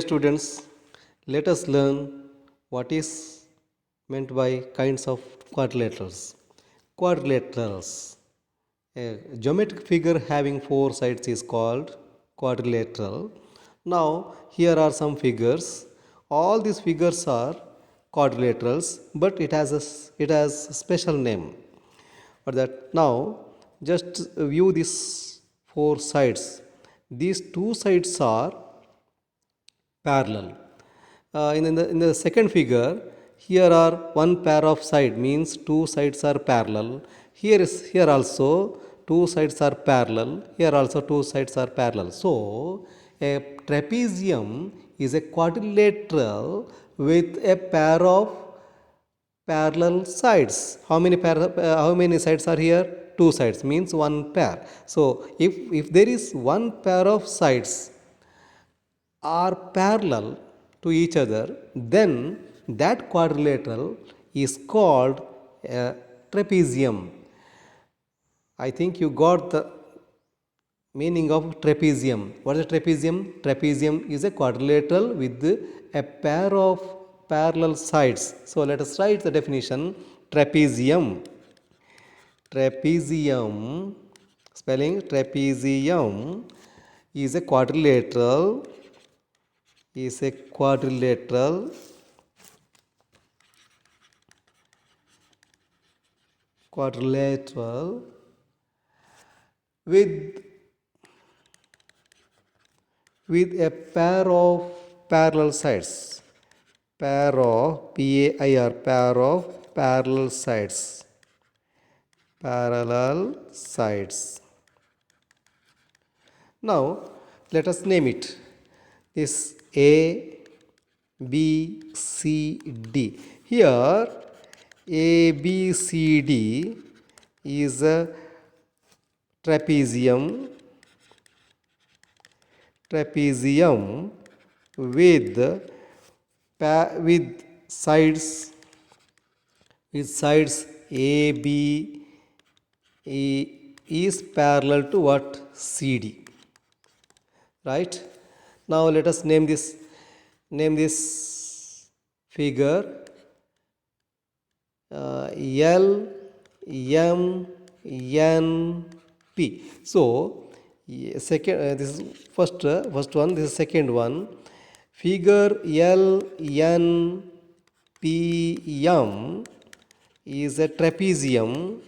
Students, let us learn what is meant by kinds of quadrilaterals. Quadrilaterals. A geometric figure having four sides is called quadrilateral. Now, here are some figures. All these figures are quadrilaterals, but it has a special name. For that, now just view these four sides. These two sides are parallel. In the second figure, here are one pair of side means two sides are parallel. Here also two sides are parallel. Here also two sides are parallel. So a trapezium is a quadrilateral with a pair of parallel sides. How many sides are here? Two sides means one pair. So if there is one pair of sides are parallel to each other, then that quadrilateral is called a trapezium. I think you got the meaning of trapezium. What is a trapezium? Trapezium is a quadrilateral with a pair of parallel sides. So let us write the definition. Trapezium. Trapezium, spelling trapezium, is a quadrilateral quadrilateral with a pair of parallel sides. Pair of pair of parallel sides. Parallel sides. Now let us name it. This A, B, C, D. Here A, B, C, D is a trapezium with sides A, B is parallel to what? CD. Right? Now let us name this figure L, M, N, P. So second, this is first one. This is second one. Figure L, N, P, M is a trapezium.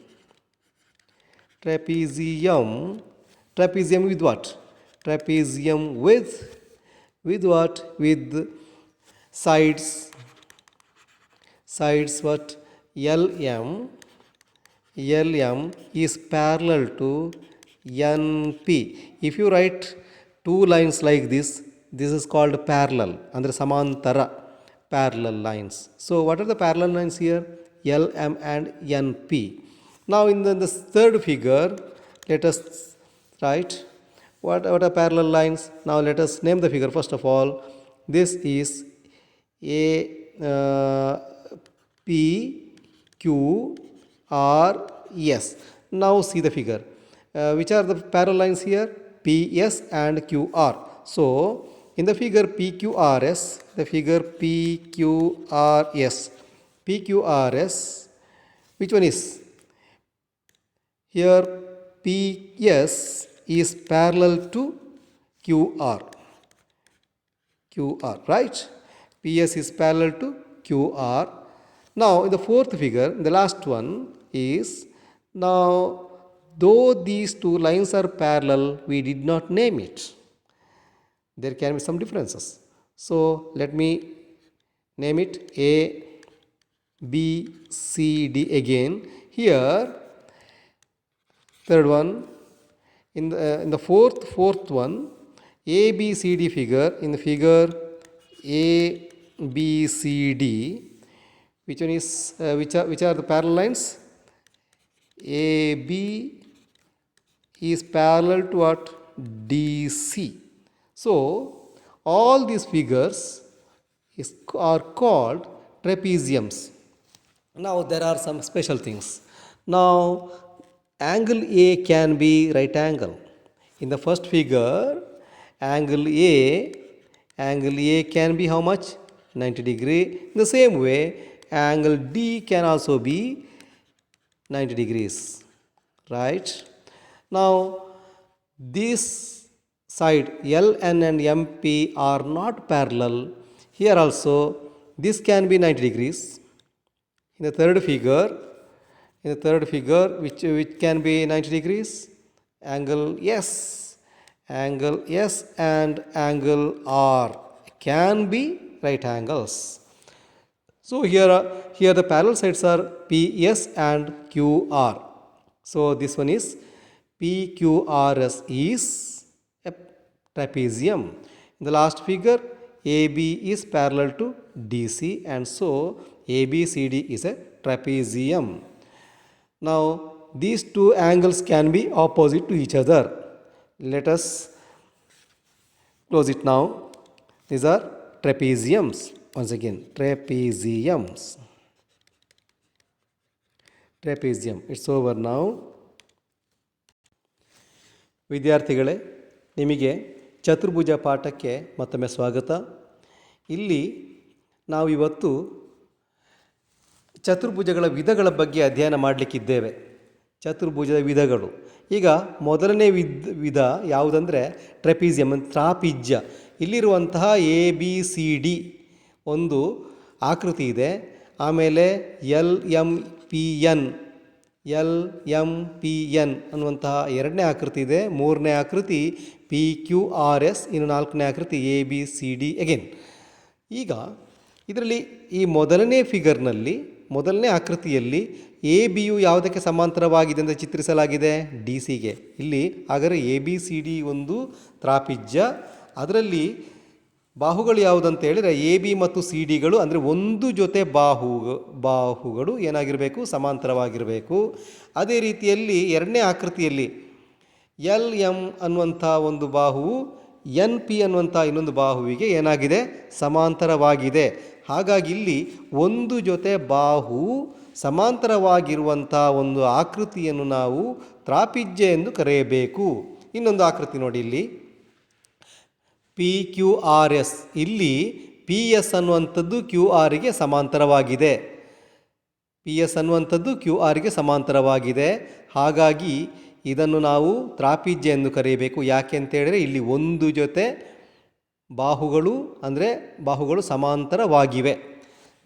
Trapezium with what? Trapezium with what? With sides what? LM is parallel to NP. If you write two lines like this is called parallel. Andre samantara, parallel lines. So what are the parallel lines here? LM and NP. Now in the third figure, let us write what are parallel lines. Now let us name the figure. First of all, this is P, Q, R, S. Now see the figure. Which are the parallel lines here? P, S and Q, R. So in the figure PQRS, PQRS, which one is? Here PS is parallel to QR, right? PS is parallel to QR. Now in the fourth figure, the last one is, now though these two lines are parallel, we did not name it. There can be some differences. So let me name it A, B, C, D again. Here third one, in the fourth one, A, B, C, D figure, in the figure A, B, C, D, which one is which are the parallel lines? A, B is parallel to what? DC. So all these figures are called trapeziums. Now there are some special things. Now angle A can be right angle. In the first figure, angle A Angle A can be how much? 90 degree. In the same way, angle D can also be 90 degrees, right? Now, this side LN and MP are not parallel. Here also, this can be 90 degrees. In the third figure, which can be 90 degrees, angle S and angle R can be right angles. So here the parallel sides are PS and QR. So this one is PQRS is a trapezium. In the last figure, AB is parallel to DC, and so ABCD is a trapezium. Now these two angles can be opposite to each other. Let us close it now. These are trapeziums. Once again, trapeziums. Trapezium. It's over now. ವಿದ್ಯಾರ್ಥಿಗಳೇ, ನಿಮಗೆ ಚತುರ್ಭುಜ ಪಾಠಕ್ಕೆ ಮತ್ತೊಮ್ಮೆ ಸ್ವಾಗತ. ಇಲ್ಲಿ ನಾವು ಇವತ್ತು ಚತುರ್ಭುಜಗಳ ವಿಧಗಳ ಬಗ್ಗೆ ಅಧ್ಯಯನ ಮಾಡಲಿಕ್ಕಿದ್ದೇವೆ. ಚತುರ್ಭುಜದ ವಿಧಗಳು. ಈಗ ಮೊದಲನೇ ವಿಧ ಯಾವುದಂದರೆ ಟ್ರೆಪೀಸಿಯಮ್, ತ್ರಾಪಿಜ್ಯ. ಇಲ್ಲಿರುವಂತಹ ABCD ಒಂದು ಆಕೃತಿ ಇದೆ. ಆಮೇಲೆ LMPN ಅನ್ನುವಂತಹ ಎರಡನೇ ಆಕೃತಿ ಇದೆ. ಮೂರನೇ ಆಕೃತಿ PQRS, ಇನ್ನು ನಾಲ್ಕನೇ ಆಕೃತಿ ABCD ಅಗೇನ್. ಈಗ ಇದರಲ್ಲಿ ಈ ಮೊದಲನೇ ಆಕೃತಿಯಲ್ಲಿ ABಯು ಯಾವುದಕ್ಕೆ ಸಮಾಂತರವಾಗಿದೆ ಅಂತ ಚಿತ್ರಿಸಲಾಗಿದೆ? DCಗೆ. ಇಲ್ಲಿ ಹಾಗಾದರೆ ABCD ಒಂದು ತ್ರಾಪಿಜ್ಯ. ಅದರಲ್ಲಿ ಬಾಹುಗಳು ಯಾವುದಂತ ಹೇಳಿದರೆ AB ಮತ್ತು CDಗಳು, ಅಂದರೆ ಒಂದು ಜೊತೆ ಬಾಹುಗಳು ಏನಾಗಿರಬೇಕು? ಸಮಾಂತರವಾಗಿರಬೇಕು. ಅದೇ ರೀತಿಯಲ್ಲಿ ಎರಡನೇ ಆಕೃತಿಯಲ್ಲಿ LM ಅನ್ನುವಂಥ ಒಂದು ಬಾಹುವು NP ಅನ್ನುವಂಥ ಇನ್ನೊಂದು ಬಾಹುವಿಗೆ ಏನಾಗಿದೆ? ಸಮಾಂತರವಾಗಿದೆ. ಹಾಗಾಗಿ ಇಲ್ಲಿ ಒಂದು ಜೊತೆ ಬಾಹು ಸಮಾಂತರವಾಗಿರುವಂಥ ಒಂದು ಆಕೃತಿಯನ್ನು ನಾವು ತ್ರಾಪಿಜ್ಯ ಎಂದು ಕರೆಯಬೇಕು. ಇನ್ನೊಂದು ಆಕೃತಿ ನೋಡಿ ಇಲ್ಲಿ, PQRS. ಇಲ್ಲಿ PS ಅನ್ನುವಂಥದ್ದು QRಗೆ ಸಮಾಂತರವಾಗಿದೆ. PS ಅನ್ನುವಂಥದ್ದು QRಗೆ ಸಮಾಂತರವಾಗಿದೆ. ಹಾಗಾಗಿ ಇದನ್ನು ನಾವು ತ್ರಾಪಿಜ್ಯ ಎಂದು ಕರೆಯಬೇಕು. ಯಾಕೆ ಅಂತೇಳಿದರೆ ಇಲ್ಲಿ ಒಂದು ಜೊತೆ ಬಾಹುಗಳು, ಅಂದರೆ ಬಾಹುಗಳು ಸಮಾಂತರವಾಗಿವೆ.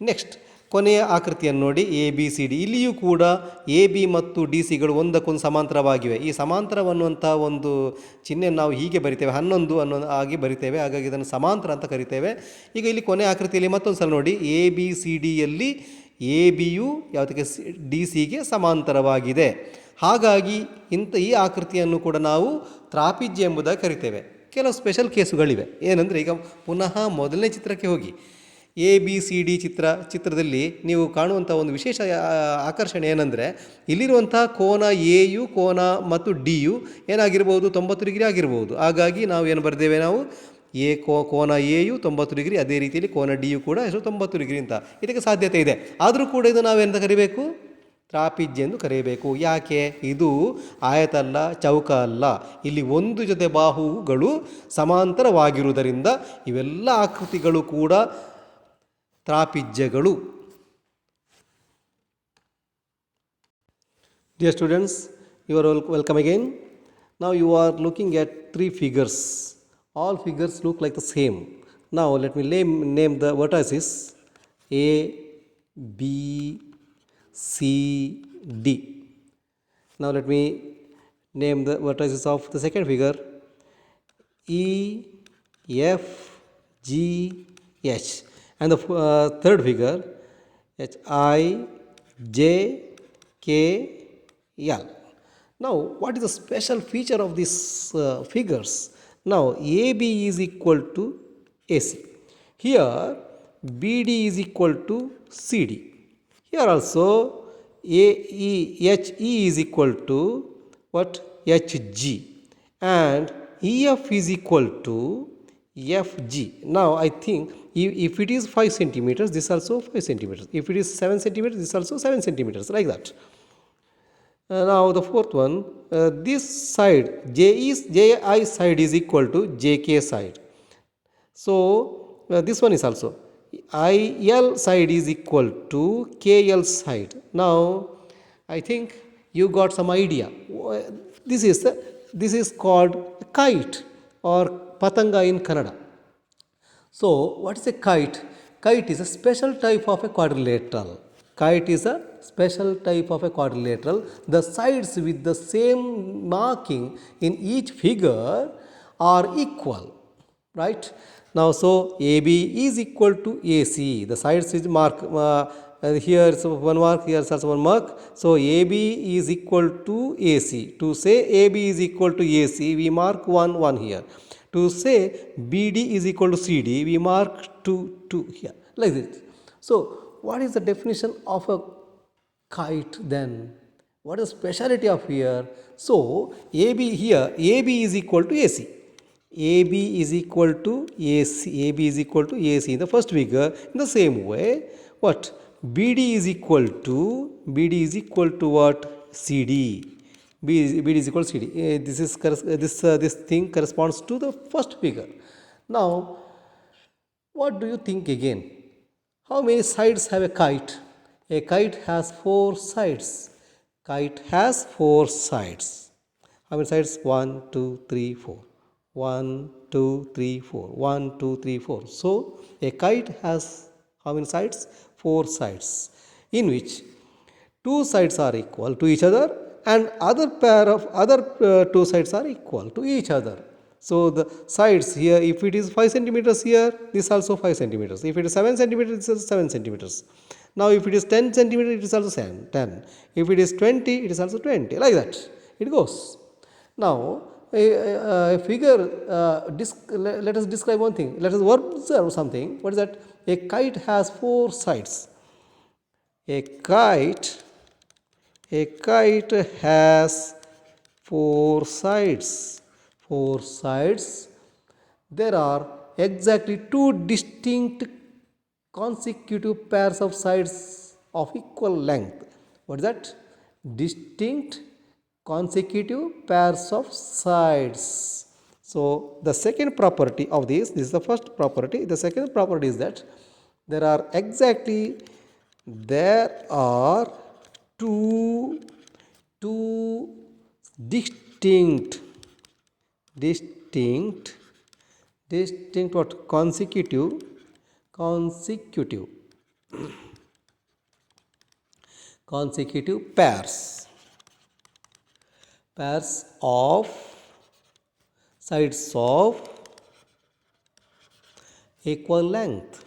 ನೆಕ್ಸ್ಟ್ ಕೊನೆಯ ಆಕೃತಿಯನ್ನು ನೋಡಿ, ABCD. ಇಲ್ಲಿಯೂ ಕೂಡ AB ಮತ್ತು DCಗಳು ಒಂದಕ್ಕೊಂದು ಸಮಾಂತರವಾಗಿವೆ. ಈ ಸಮಾಂತರವನ್ನುವಂಥ ಒಂದು ಚಿಹ್ನೆಯನ್ನು ನಾವು ಹೀಗೆ ಬರಿತೇವೆ, 11 ಅನ್ನೋ ಆಗಿ ಬರಿತೇವೆ. ಹಾಗಾಗಿ ಇದನ್ನು ಸಮಾಂತರ ಅಂತ ಕರಿತೇವೆ. ಈಗ ಇಲ್ಲಿ ಕೊನೆಯ ಆಕೃತಿಯಲ್ಲಿ ಮತ್ತೊಂದು ಸಲ ನೋಡಿ, ABCDಯಲ್ಲಿ ABಯು ಯಾವುದಕ್ಕೆ? DCಗೆ ಸಮಾಂತರವಾಗಿದೆ. ಹಾಗಾಗಿ ಈ ಆಕೃತಿಯನ್ನು ಕೂಡ ನಾವು ತ್ರಾಪಿಜ್ಯ ಎಂಬುದಾಗಿ ಕರಿತೇವೆ. ಕೆಲವು ಸ್ಪೆಷಲ್ ಕೇಸುಗಳಿವೆ. ಏನಂದರೆ, ಈಗ ಪುನಃ ಮೊದಲನೇ ಚಿತ್ರಕ್ಕೆ ಹೋಗಿ, ABCD ಚಿತ್ರದಲ್ಲಿ ನೀವು ಕಾಣುವಂಥ ಒಂದು ವಿಶೇಷ ಆಕರ್ಷಣೆ ಏನಂದರೆ, ಇಲ್ಲಿರುವಂಥ ಕೋನ ಎಯು ಕೋನ ಮತ್ತು ಡಿಯು ಏನಾಗಿರ್ಬೋದು? 90 ಡಿಗ್ರಿ ಆಗಿರ್ಬೋದು. ಹಾಗಾಗಿ ನಾವು ಏನು ಬರೆದೇವೆ? ನಾವು ಕೋನ ಎಯು 90 ಡಿಗ್ರಿ, ಅದೇ ರೀತಿಯಲ್ಲಿ ಕೋನ ಡಿಯು ಕೂಡ 90 ಡಿಗ್ರಿ ಅಂತ ಇದಕ್ಕೆ ಸಾಧ್ಯತೆ ಇದೆ. ಆದರೂ ಕೂಡ ಇದು ನಾವೆಂತ ಕರಿಬೇಕು? ತ್ರಾಪಿಜ್ಯ ಎಂದು ಕರೆಯಬೇಕು. ಯಾಕೆ? ಇದು ಆಯತ ಅಲ್ಲ, ಚೌಕ ಅಲ್ಲ. ಇಲ್ಲಿ ಒಂದು ಜೊತೆ ಬಾಹುಗಳು ಸಮಾಂತರವಾಗಿರುವುದರಿಂದ ಇವೆಲ್ಲ ಆಕೃತಿಗಳು ಕೂಡ ತ್ರಾಪಿಜ್ಯಗಳು. Dear students, you are welcome again. Now you are looking at 3 figures. All figures look like the same. Now let me name the vertices A, B, C, D. Now let me name the vertices of the second figure E, F, G, H. And the third figure H, I, J, K, L. Now what is the special feature of these figures? Now AB is equal to AC. Here BD is equal to CD. Here also HE is equal to what? HG. And EF is equal to FG. Now I think if it is 5 centimeters, this also 5 centimeters. If it is 7 centimeters, this also 7 centimeters, like that. Now the fourth one, this side JI side is equal to JK side. So this one is also IL side is equal to KL side. Now I think you got some idea. This is called kite or patanga in Kannada. So what is a kite? Kite is a special type of a quadrilateral. Kite is a special type of a quadrilateral. The sides with the same marking in each figure are equal, right? Now so AB is equal to AC. The sides is mark here is one mark, here is also one mark. So AB is equal to AC. To say AB is equal to AC, we mark 1 here. To say BD is equal to CD, we mark 2 here, like this. So what is the definition of a kite then? What is the speciality of here? So AB here, AB is equal to AC. AB is equal to AC. AB is equal to AC in the first figure. In the same way, what? BD is equal to what? CD. BD is equal to CD. This thing corresponds to the first figure. Now, what do you think again? How many sides have a kite? A kite has 4 sides. Kite has 4 sides. How many sides? 1, 2, 3, 4. 1, 2, 3, 4. 1, 2, 3, 4. So a kite has how many sides? 4 sides, in which 2 sides are equal to each other and other pair of other 2 sides are equal to each other. So the sides here, if it is 5 centimeters here, this also 5 centimeters. If it is 7 centimeters, this is 7 centimeters. Now if it is 10 centimeters, it is also 10. If it is 20, it is also 20. Like that, it goes. Now a figure, let us describe one thing. Let us observe something. What is that? A kite has 4 sides. A kite has 4 sides. 4 sides. There are exactly 2 distinct consecutive pairs of sides of equal length. What is that? Distinct consecutive pairs of sides. So the second property of this is the first property. The second property is that there are two distinct what? Consecutive pairs of sides of equal length.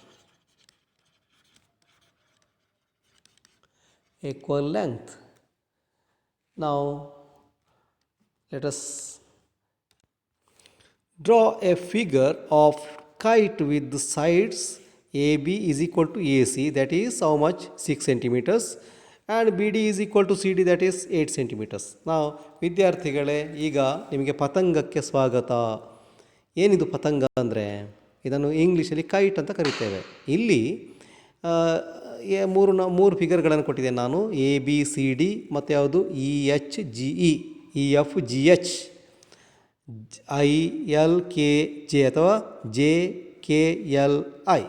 Now let us draw a figure of kite with the sides AB is equal to AC, that is how much? 6 centimeters, and BD is equal to CD, that is 8 centimeters. Now ವಿದ್ಯಾರ್ಥಿಗಳೇ, ಈಗ ನಿಮಗೆ ಪತಂಗಕ್ಕೆ ಸ್ವಾಗತ. ಏನಿದು ಪತಂಗ ಅಂದರೆ, ಇದನ್ನು ಇಂಗ್ಲೀಷಲ್ಲಿ kite ಅಂತ ಕರಿತೇವೆ. ಇಲ್ಲಿ ಮೂರು ಫಿಗರ್ಗಳನ್ನು ಕೊಟ್ಟಿದ್ದೇನೆ ನಾನು, ABCD ಮತ್ತು ಯಾವುದು EHGE, EFGH, ILKJ ಅಥವಾ JKLI.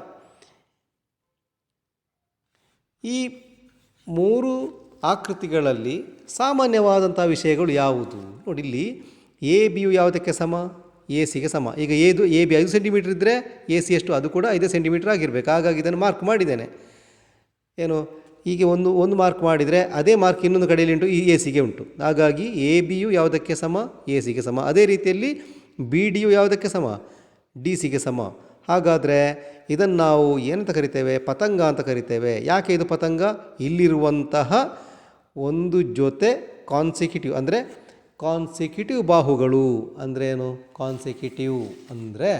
ಈ ಮೂರು ಆಕೃತಿಗಳಲ್ಲಿ ಸಾಮಾನ್ಯವಾದಂಥ ವಿಷಯಗಳು ಯಾವುದು ನೋಡಿ. ಇಲ್ಲಿ AB ಯು ಯಾವುದಕ್ಕೆ ಸಮ? AC ಗೆ ಸಮ. ಈಗ AB 5 ಸೆಂಟಿಮೀಟರ್ ಇದ್ದರೆ AC ಎಷ್ಟು? ಅದು ಕೂಡ 5 ಸೆಂಟಿಮೀಟರ್ ಆಗಿರಬೇಕು. ಹಾಗಾಗಿ ಇದನ್ನು ಮಾರ್ಕ್ ಮಾಡಿದ್ದೇನೆ. ಏನು, ಹೀಗೆ ಒಂದು ಮಾರ್ಕ್ ಮಾಡಿದರೆ ಅದೇ ಮಾರ್ಕ್ ಇನ್ನೊಂದು ಕಡೆಯಲ್ಲಿ ಉಂಟು, ಈ AC ಗೆ ಉಂಟು. ಹಾಗಾಗಿ AB ಯು ಯಾವುದಕ್ಕೆ ಸಮ? AC ಗೆ ಸಮ. ಅದೇ ರೀತಿಯಲ್ಲಿ BD ಯು ಯಾವುದಕ್ಕೆ ಸಮ? DC ಗೆ ಸಮ. ಹಾಗಾದರೆ ಇದನ್ನು ನಾವು ಏನಂತ ಕರಿತೇವೆ? ಪತಂಗ ಅಂತ ಕರಿತೇವೆ. ಯಾಕೆ ಇದು ಪತಂಗ? ಇಲ್ಲಿರುವಂತಹ ಒಂದು ಜೊತೆ ಕಾನ್ಸಿಕ್ಯೂಟಿವ್ ಅಂದರೆ ಕಾನ್ಸಿಕ್ಯೂಟಿವ್ ಬಾಹುಗಳು ಅಂದರೆ ಏನು? ಕಾನ್ಸಿಕ್ಯೂಟಿವ್ ಅಂದರೆ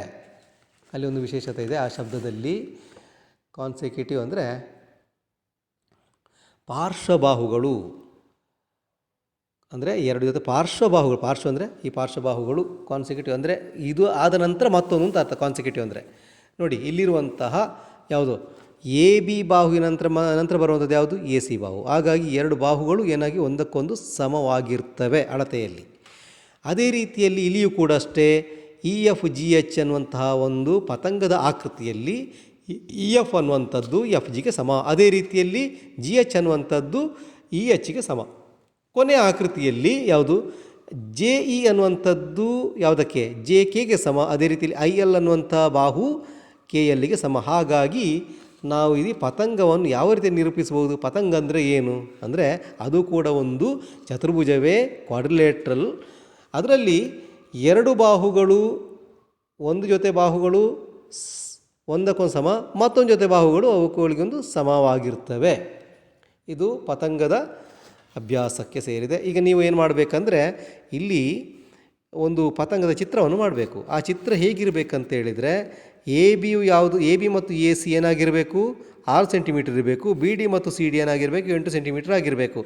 ಅಲ್ಲಿ ಒಂದು ವಿಶೇಷತೆ ಇದೆ ಆ ಶಬ್ದದಲ್ಲಿ. ಕಾನ್ಸಿಕ್ಯೂಟಿವ್ ಅಂದರೆ ಪಾರ್ಶ್ವಬಾಹುಗಳು, ಅಂದರೆ ಎರಡು ಜೊತೆ ಪಾರ್ಶ್ವಬಾಹುಗಳು. ಪಾರ್ಶ್ವ ಅಂದರೆ ಈ ಪಾರ್ಶ್ವಬಾಹುಗಳು. ಕಾನ್ಸಿಕ್ಯೂಟಿವ್ ಅಂದರೆ ಇದು ಆದ ನಂತರ ಮತ್ತೊಂದು ಅಂತ ಅರ್ಥ. ಕಾನ್ಸಿಕ್ಯೂಟಿವ್ ಅಂದರೆ ನೋಡಿ, ಇಲ್ಲಿರುವಂತಹ ಯಾವುದು AB ಬಾಹುವಿನ ನಂತರ ಬರುವಂಥದ್ದು ಯಾವುದು? AC ಬಾಹು. ಹಾಗಾಗಿ ಎರಡು ಬಾಹುಗಳು ಏನಾಗಿ ಒಂದಕ್ಕೊಂದು ಸಮವಾಗಿರ್ತವೆ ಅಳತೆಯಲ್ಲಿ. ಅದೇ ರೀತಿಯಲ್ಲಿ ಇಲ್ಲಿಯೂ ಕೂಡ ಅಷ್ಟೇ ಇ ಎಫ್ ಜಿ ಎಚ್ ಅನ್ನುವಂತಹ ಒಂದು ಪತಂಗದ ಆಕೃತಿಯಲ್ಲಿ ಇ ಎಫ್ ಅನ್ನುವಂಥದ್ದು ಎಫ್ ಜಿಗೆ ಸಮ, ಅದೇ ರೀತಿಯಲ್ಲಿ ಜಿ ಎಚ್ ಅನ್ನುವಂಥದ್ದು ಇ ಎಚ್ಗೆ ಸಮ. ಕೊನೆಯ ಆಕೃತಿಯಲ್ಲಿ ಯಾವುದು ಜೆ ಇ ಅನ್ನುವಂಥದ್ದು ಯಾವುದಕ್ಕೆ ಜೆ ಕೆಗೆ ಸಮ, ಅದೇ ರೀತಿಯಲ್ಲಿ ಐ ಎಲ್ ಅನ್ನುವಂಥ ಬಾಹು ಕೆ ಎಲ್ಲಿಗೆ ಸಮ. ಹಾಗಾಗಿ ನಾವು ಈ ಪತಂಗವನ್ನು ಯಾವ ರೀತಿ ನಿರೂಪಿಸಬಹುದು? ಪತಂಗ ಅಂದರೆ ಏನು ಅಂದರೆ ಅದು ಕೂಡ ಒಂದು ಚತುರ್ಭುಜವೇ, ಕ್ವಾಡ್ರಿಲೇಟ್ರಲ್. ಅದರಲ್ಲಿ ಎರಡು ಬಾಹುಗಳು, ಒಂದು ಜೊತೆ ಬಾಹುಗಳು ಒಂದಕ್ಕೊಂದು ಸಮ, ಮತ್ತೊಂದು ಜೊತೆ ಬಾಹುಗಳು ಅವುಗಳಿಗೊಂದು ಸಮವಾಗಿರ್ತವೆ. ಇದು ಪತಂಗದ ಅಭ್ಯಾಸಕ್ಕೆ ಸೇರಿದೆ. ಈಗ ನೀವು ಏನು ಮಾಡಬೇಕಂದ್ರೆ ಇಲ್ಲಿ ಒಂದು ಪತಂಗದ ಚಿತ್ರವನ್ನು ಮಾಡಬೇಕು. ಆ ಚಿತ್ರ ಹೇಗಿರಬೇಕಂತ ಹೇಳಿದರೆ ಎ ಬಿಯು ಯಾವುದು, ಎ ಬಿ ಮತ್ತು ಎ ಸಿ ಏನಾಗಿರಬೇಕು 6 ಸೆಂಟಿಮೀಟರ್ ಇರಬೇಕು, ಬಿ ಡಿ ಮತ್ತು ಸಿ ಡಿ ಏನಾಗಿರಬೇಕು 8 ಸೆಂಟಿಮೀಟರ್ ಆಗಿರಬೇಕು.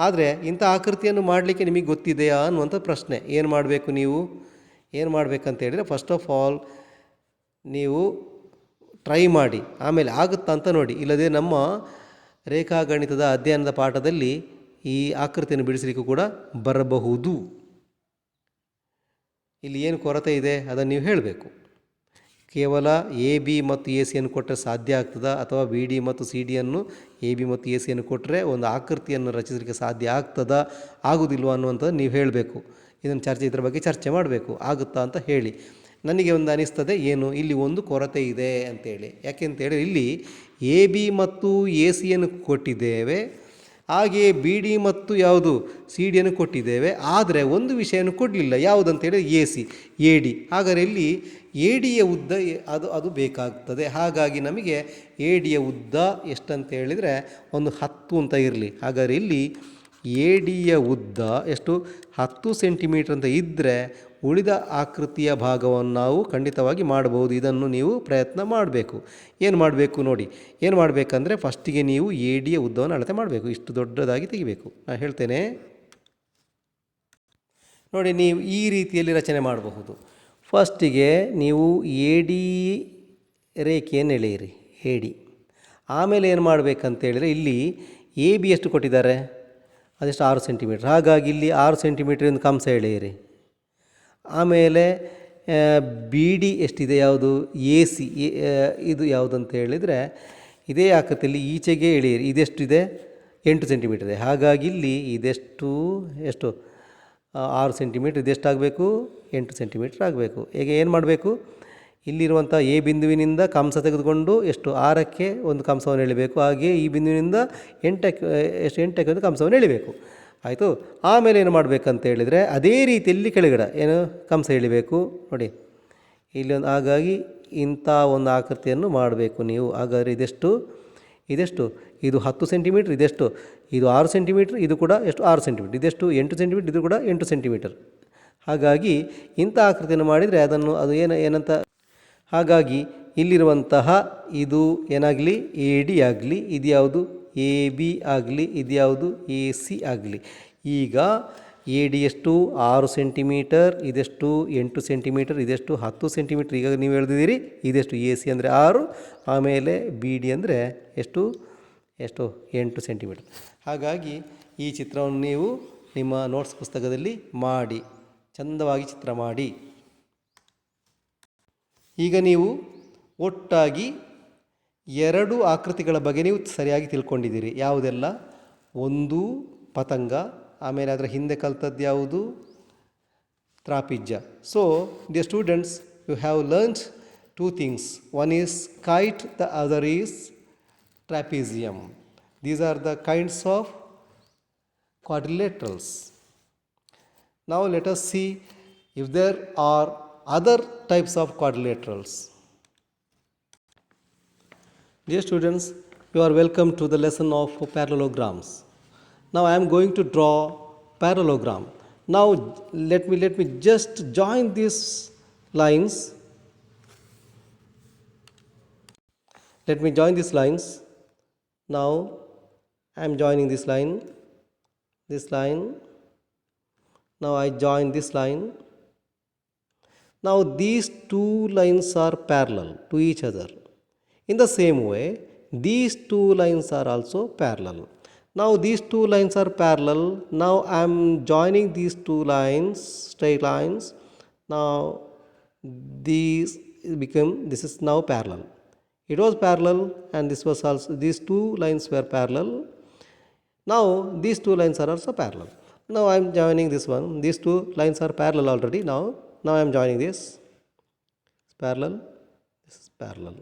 ಆದರೆ ಇಂಥ ಆಕೃತಿಯನ್ನು ಮಾಡಲಿಕ್ಕೆ ನಿಮಗೆ ಗೊತ್ತಿದೆಯಾ ಅನ್ನುವಂಥ ಪ್ರಶ್ನೆ. ಏನು ಮಾಡಬೇಕು, ನೀವು ಏನು ಮಾಡಬೇಕಂತ ಹೇಳಿದರೆ ಫಸ್ಟ್ ಆಫ್ ಆಲ್ ನೀವು ಟ್ರೈ ಮಾಡಿ, ಆಮೇಲೆ ಆಗುತ್ತಾ ಅಂತ ನೋಡಿ. ಇಲ್ಲದೆ ನಮ್ಮ ರೇಖಾಗಣಿತದ ಅಧ್ಯಯನದ ಪಾಠದಲ್ಲಿ ಈ ಆಕೃತಿಯನ್ನು ಬಿಡಿಸಲಿಕ್ಕೂ ಕೂಡ ಬರಬಹುದು. ಇಲ್ಲಿ ಏನು ಕೊರತೆ ಇದೆ ಅದನ್ನು ನೀವು ಹೇಳಬೇಕು. ಕೇವಲ ಎ ಬಿ ಮತ್ತು ಎ ಸಿಯನ್ನು ಕೊಟ್ಟರೆ ಸಾಧ್ಯ ಆಗ್ತದಾ, ಅಥವಾ ಬಿ ಡಿ ಮತ್ತು ಸಿ ಡಿಯನ್ನು ಎ ಬಿ ಮತ್ತು ಎ ಸಿಯನ್ನು ಕೊಟ್ಟರೆ ಒಂದು ಆಕೃತಿಯನ್ನು ರಚಿಸಲಿಕ್ಕೆ ಸಾಧ್ಯ ಆಗ್ತದಾ, ಆಗೋದಿಲ್ವ ಅನ್ನುವಂಥದ್ದು ನೀವು ಹೇಳಬೇಕು. ಇದರ ಬಗ್ಗೆ ಚರ್ಚೆ ಮಾಡಬೇಕು. ಆಗುತ್ತಾ ಅಂತ ಹೇಳಿ. ನನಗೆ ಒಂದು ಅನಿಸ್ತದೆ ಏನು, ಇಲ್ಲಿ ಒಂದು ಕೊರತೆ ಇದೆ ಅಂತೇಳಿ. ಯಾಕೆಂತೇಳಿ ಇಲ್ಲಿ ಎ ಬಿ ಮತ್ತು ಎ ಸಿಯನ್ನು ಕೊಟ್ಟಿದ್ದೇವೆ, ಹಾಗೆಯೇ ಬಿ ಡಿ ಮತ್ತು ಯಾವುದು ಸಿ ಡಿಯನ್ನು ಕೊಟ್ಟಿದ್ದೇವೆ. ಆದರೆ ಒಂದು ವಿಷಯವನ್ನು ಕೊಡಲಿಲ್ಲ, ಯಾವುದಂತೇಳಿ ಎ ಡಿ. ಹಾಗಾದರೆ ಇಲ್ಲಿ ಎ ಡಿಯ ಉದ್ದ ಅದು ಬೇಕಾಗ್ತದೆ. ಹಾಗಾಗಿ ನಮಗೆ ಎ ಡಿಯ ಉದ್ದ ಎಷ್ಟಂತ ಹೇಳಿದರೆ ಒಂದು 10 ಅಂತ ಇರಲಿ. ಹಾಗಾದರೆ ಇಲ್ಲಿ ಎ ಡಿಯ ಉದ್ದ ಎಷ್ಟು 10 ಸೆಂಟಿಮೀಟರ್ ಅಂತ ಇದ್ದರೆ ಉಳಿದ ಆಕೃತಿಯ ಭಾಗವನ್ನು ನಾವು ಖಂಡಿತವಾಗಿ ಮಾಡಬಹುದು. ಇದನ್ನು ನೀವು ಪ್ರಯತ್ನ ಮಾಡಬೇಕು. ಏನು ಮಾಡಬೇಕು ನೋಡಿ, ಏನು ಮಾಡಬೇಕಂದ್ರೆ ಫಸ್ಟಿಗೆ ನೀವು ಎ ಡಿಯ ಉದ್ದವನ್ನು ಅಳತೆ ಮಾಡಬೇಕು. ಇಷ್ಟು ದೊಡ್ಡದಾಗಿ ತೆಗಿಬೇಕು. ನಾನು ಹೇಳ್ತೇನೆ ನೋಡಿ, ನೀವು ಈ ರೀತಿಯಲ್ಲಿ ರಚನೆ ಮಾಡಬಹುದು. ಫಸ್ಟಿಗೆ ನೀವು ಎ ಡಿ ರೇಖೆಯನ್ನು ಎಳೆಯಿರಿ, ಎ ಡಿ. ಆಮೇಲೆ ಏನು ಮಾಡಬೇಕಂತೇಳಿದರೆ ಇಲ್ಲಿ ಎ ಬಿ ಎಷ್ಟು ಕೊಟ್ಟಿದ್ದಾರೆ, ಅದೆಷ್ಟು 6 ಸೆಂಟಿಮೀಟ್ರ್. ಹಾಗಾಗಿ ಇಲ್ಲಿ 6 ಸೆಂಟಿಮೀಟ್ರಿಂದ ಕಂಸ ಎಳೆಯಿರಿ. ಆಮೇಲೆ ಬಿ ಡಿ ಎಷ್ಟಿದೆ, ಯಾವುದು ಎ ಸಿ, ಇದು ಯಾವುದಂತ ಹೇಳಿದರೆ ಇದೇ ಆಕೃತಿಯಲ್ಲಿ ಈಚೆಗೆ ಎಳೆಯಿರಿ. ಇದೆಷ್ಟಿದೆ 8 ಸೆಂಟಿಮೀಟರ್ ಇದೆ. ಹಾಗಾಗಿ ಇಲ್ಲಿ ಇದೆಷ್ಟು 6 ಸೆಂಟಿಮೀಟ್ರ್, ಇದೆಷ್ಟಾಗಬೇಕು 8 ಸೆಂಟಿಮೀಟ್ರ್ ಆಗಬೇಕು. ಈಗ ಏನು ಮಾಡಬೇಕು, ಇಲ್ಲಿರುವಂಥ ಎ ಬಿಂದುವಿನಿಂದ ಕಂಸ ತೆಗೆದುಕೊಂಡು 6ಕ್ಕೆ ಒಂದು ಕಂಸವನ್ನು ಎಳಿಬೇಕು. ಹಾಗೆ ಈ ಬಿಂದುವಿನಿಂದ 8ಕ್ಕೆ ಒಂದು ಕಂಸವನ್ನು ಎಳಿಬೇಕು. ಆಯಿತು. ಆಮೇಲೆ ಏನು ಮಾಡಬೇಕಂತ ಹೇಳಿದರೆ ಅದೇ ರೀತಿಯಲ್ಲಿ ಕೆಳಗಡೆ ಏನು ಕಂಸ ಎಳಿಬೇಕು ನೋಡಿ ಇಲ್ಲೊಂದು. ಹಾಗಾಗಿ ಇಂಥ ಒಂದು ಆಕೃತಿಯನ್ನು ಮಾಡಬೇಕು ನೀವು. ಹಾಗಾದರೆ ಇದೆಷ್ಟು ಇದು 10 ಸೆಂಟಿಮೀಟ್ರ್, ಇದು 6 ಸೆಂಟಿಮೀಟ್ರ್, ಇದು ಕೂಡ 6 ಸೆಂಟಿಮೀಟ್ರ್, ಇದೆಷ್ಟು 8 ಸೆಂಟಿಮೀಟ್ರ್, ಇದು ಕೂಡ 8 ಸೆಂಟಿಮೀಟರ್. ಹಾಗಾಗಿ ಇಂಥ ಆಕೃತಿಯನ್ನು ಮಾಡಿದರೆ ಅದು ಏನಂತ, ಹಾಗಾಗಿ ಇಲ್ಲಿರುವಂತಹ ಇದು ಏನಾಗಲಿ ಎ ಡಿ ಆಗಲಿ, ಇದು ಯಾವುದು ಎ ಬಿ ಆಗಲಿ, ಇದು ಯಾವುದು ಎ ಸಿ ಆಗಲಿ. ಈಗ ಎ ಡಿ ಎಷ್ಟು 6 ಸೆಂಟಿಮೀಟರ್, ಇದೆಷ್ಟು 8 ಸೆಂಟಿಮೀಟರ್, ಇದೆಷ್ಟು 10 ಸೆಂಟಿಮೀಟರ್. ಈಗ ನೀವು ಹೇಳ್ದಿದ್ದೀರಿ ಇದೆಷ್ಟು ಎ ಸಿ ಅಂದರೆ 6, ಆಮೇಲೆ ಬಿ ಡಿ ಅಂದರೆ ಎಷ್ಟು 8 ಸೆಂಟಿಮೀಟರ್. ಹಾಗಾಗಿ ಈ ಚಿತ್ರವನ್ನು ನೀವು ನಿಮ್ಮ ನೋಟ್ಸ್ ಪುಸ್ತಕದಲ್ಲಿ ಮಾಡಿ, ಚಂದವಾಗಿ ಚಿತ್ರ ಮಾಡಿ. ಈಗ ನೀವು ಒಟ್ಟಾಗಿ 2 ಆಕೃತಿಗಳ ಬಗ್ಗೆ ನೀವು ಸರಿಯಾಗಿ ತಿಳ್ಕೊಂಡಿದ್ದೀರಿ. ಯಾವುದೆಲ್ಲ, ಒಂದು ಪತಂಗ, ಆಮೇಲೆ ಅದರ ಹಿಂದೆ ಕಲ್ತದ್ದು ಯಾವುದು ತ್ರಾಪಿಜ್ಯ. So dear students, you have learned 2 things. One is kite, the other is trapezium. These are the kinds of quadrilaterals. Now let us see if there are other types of quadrilaterals. Dear students, you are welcome to the lesson of parallelograms. Now I am going to draw parallelogram. Now let me just join these lines. Let me join these lines. Now I am joining this line. Now I join this line. Now these 2 lines are parallel to each other. In the same way, these 2 lines are also parallel. Now these 2 lines are parallel. Now I am joining these 2 lines, straight lines. Now these become, this is now parallel. It was parallel and this was also, these two lines were parallel. Now these two lines are also parallel. Now I am joining this one. These two lines are parallel already. Now I am joining this. It's parallel. This is parallel.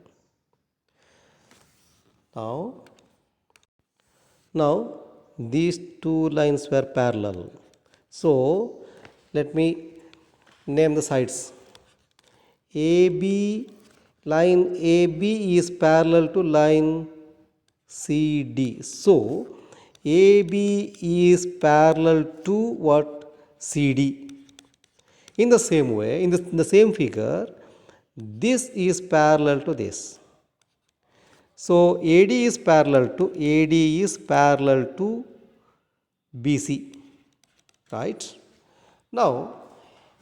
Now these two lines were parallel. So let me name the sides. AB, line AB is parallel to line CD. So AB is parallel to what? CD. In the same way, in the same figure, this is parallel to this. So AD is parallel to BC, right? Now,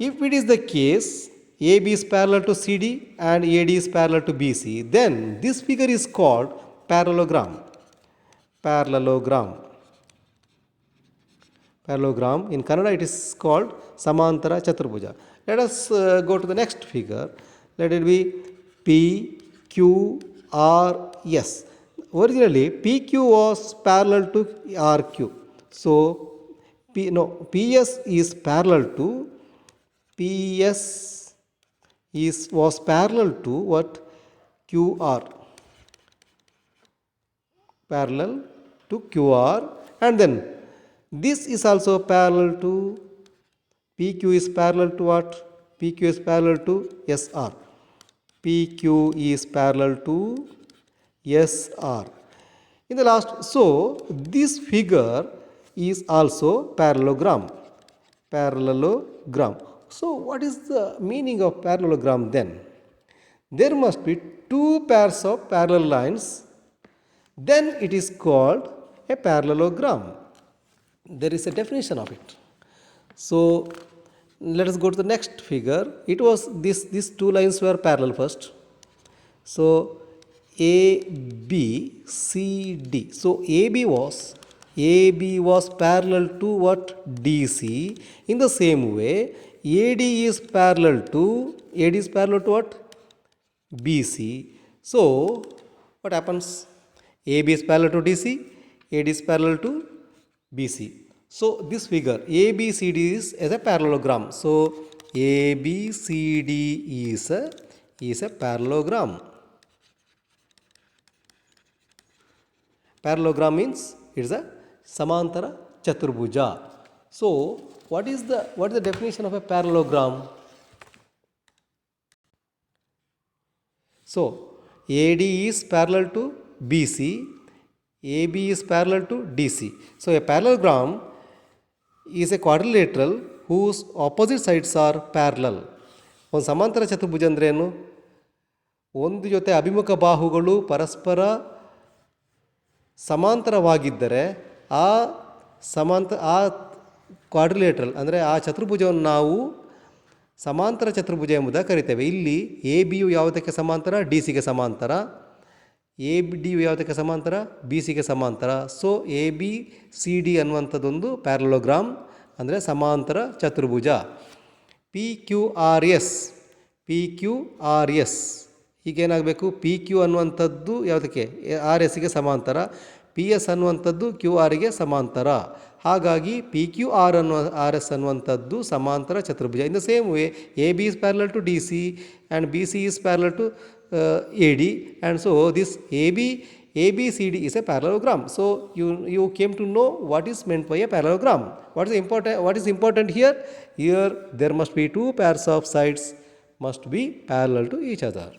if it is the case, AB is parallel to CD and AD is parallel to BC, then this figure is called parallelogram. Parallelogram. In Kannada it is called Samantara Chaturbuja. Let us go to the next figure. Let it be P, Q, R, S. Originally PQ was parallel to RQ. So PS is parallel to was parallel to what? QR. Parallel to QR, and then this is also parallel to PQ is parallel to what? PQ is parallel to SR. PQ is parallel to SR. In the last, so this figure is also parallelogram. Parallelogram. So what is the meaning of parallelogram then? There must be two pairs of parallel lines, then it is called a parallelogram. There is a definition of it. So let us go to the next figure. It was these two lines were parallel first. So ABCD. So AB was parallel to what? DC. In the same way, AD is parallel to what? BC. So what happens? AB is parallel to DC, AD is parallel to BC. So this figure ABCD is as a parallelogram. So ABCD is a parallelogram. Parallelogram means it is a Samantara Chaturbuja. So what is the definition of a parallelogram? So AD is parallel to BC, AB is parallel to DC. So a parallelogram is a quadrilateral whose opposite sides are parallel. ಒಂದು ಸಮಾಂತರ ಚತುರ್ಭುಜ ಅಂದ್ರೇನು? ಒಂದು ಜೊತೆ ಅಭಿಮುಖ ಬಾಹುಗಳು ಪರಸ್ಪರ ಸಮಾಂತರವಾಗಿದ್ದರೆ ಆ ಕ್ವಾಡ್ರಿಲೇಟ್ರಲ್ ಅಂದರೆ ಆ ಚತುರ್ಭುಜವನ್ನು ನಾವು ಸಮಾಂತರ ಚತುರ್ಭುಜ ಎಂಬುದಾಗಿ ಕರಿತೇವೆ. ಇಲ್ಲಿ ಎ ಬಿಯು ಯಾವುದಕ್ಕೆ ಸಮಾಂತರ? ಡಿ ಸಿಗೆ ಸಮಾಂತರ. ಎ ಡಿ ಯು ಯಾವುದಕ್ಕೆ ಸಮಾಂತರ? ಬಿ ಸಿಗೆ ಸಮಾಂತರ. So A B C D ಅನ್ನುವಂಥದ್ದೊಂದು ಪ್ಯಾರಲೋಗ್ರಾಮ್ ಅಂದರೆ ಸಮಾಂತರ ಚತುರ್ಭುಜ. ಪಿ ಕ್ಯೂ ಆರ್ ಎಸ್ ಹೀಗೇನಾಗಬೇಕು? ಪಿ ಕ್ಯೂ ಅನ್ನುವಂಥದ್ದು ಯಾವುದಕ್ಕೆ? ಆರ್ ಎಸ್ಸಿಗೆ ಸಮಾಂತರ. ಪಿ ಎಸ್ ಅನ್ನುವಂಥದ್ದು ಕ್ಯೂ ಆರಿಗೆ ಸಮಾಂತರ. ಹಾಗಾಗಿ ಪಿ ಕ್ಯೂ ಆರ್ ಎಸ್ ಅನ್ನುವಂಥದ್ದು ಸಮಾಂತರ ಚತುರ್ಭುಜ. In the same way A B is parallel to D C and B C is parallel to A D, and so this ABCD is a parallelogram. So you came to know what is meant by a parallelogram. What is important here? Here there must be two pairs of sides must be parallel to each other.